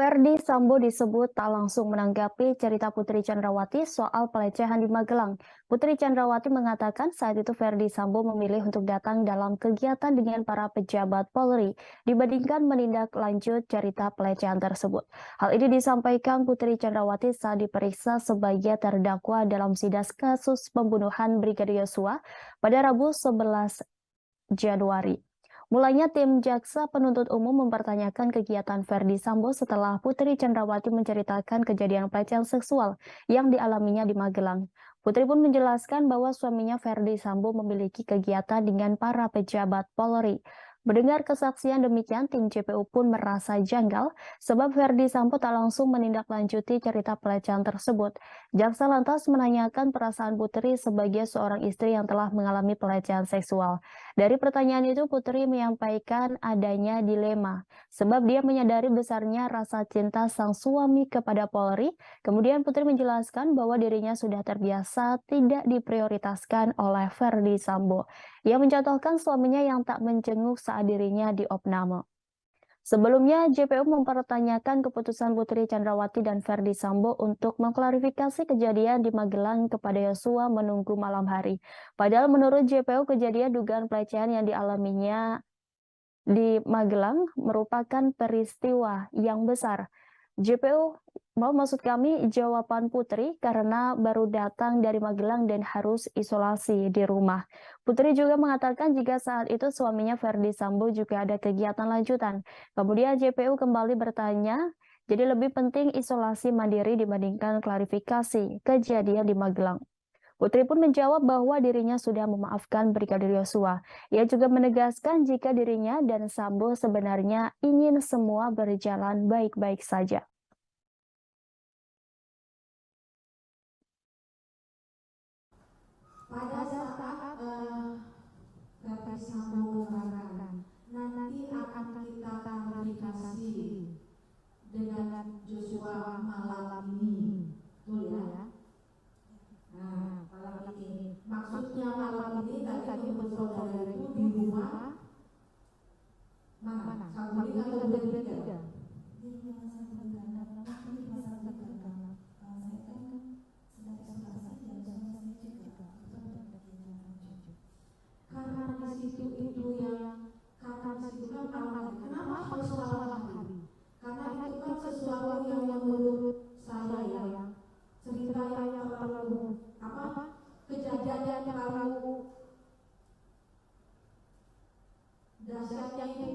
Verdi Sambo disebut tak langsung menanggapi cerita Putri Chandrawati soal pelecehan di Magelang. Putri Chandrawati mengatakan saat itu Verdi Sambo memilih untuk datang dalam kegiatan dengan para pejabat Polri dibandingkan menindaklanjut cerita pelecehan tersebut. Hal ini disampaikan Putri Chandrawati saat diperiksa sebagai terdakwa dalam sidang kasus pembunuhan Brigadir Yosua pada Rabu 11 Januari. Mulanya tim jaksa penuntut umum mempertanyakan kegiatan Verdi Sambo setelah Putri Chandrawati menceritakan kejadian pelecehan seksual yang dialaminya di Magelang. Putri pun menjelaskan bahwa suaminya Verdi Sambo memiliki kegiatan dengan para pejabat Polri. Mendengar kesaksian demikian, tim JPU pun merasa janggal sebab Verdi Sambo tak langsung menindaklanjuti cerita pelecehan tersebut. Jaksa lantas menanyakan perasaan Putri sebagai seorang istri yang telah mengalami pelecehan seksual. Dari pertanyaan itu, Putri menyampaikan adanya dilema, sebab dia menyadari besarnya rasa cinta sang suami kepada Polri. Kemudian Putri menjelaskan bahwa dirinya sudah terbiasa tidak diprioritaskan oleh Verdi Sambo. Ia mencontohkan suaminya yang tak menjenguk saat dirinya diopname. Sebelumnya, JPU mempertanyakan keputusan Putri Chandrawati dan Verdi Sambo untuk mengklarifikasi kejadian di Magelang kepada Yosua menunggu malam hari. Padahal menurut JPU, kejadian dugaan pelecehan yang dialaminya di Magelang merupakan peristiwa yang besar. JPU maksud kami jawaban Putri karena baru datang dari Magelang dan harus isolasi di rumah. Putri juga mengatakan jika saat itu suaminya Verdi Sambo juga ada kegiatan lanjutan. Kemudian JPU kembali bertanya, jadi lebih penting isolasi mandiri dibandingkan klarifikasi kejadian di Magelang. Putri pun menjawab bahwa dirinya sudah memaafkan Brigadir Yosua. Ia juga menegaskan jika dirinya dan Sambo sebenarnya ingin semua berjalan baik-baik saja. Pada saat Verdi Sambo mengatakan nanti akan kita klarifikasi dengan Joshua malam ini, betul ya? Nah, malam ini maksudnya malam ini tadi menurut saudara itu di rumah mana? Sabuni atau Duren 3? Karena di situ itu yang karena di situ kan malam. Kenapa harus malam hari? Karena itu kan sesuatu yang menurut saya ya, cerita yang terlalu kejadian yang terlalu dahsyat yang itu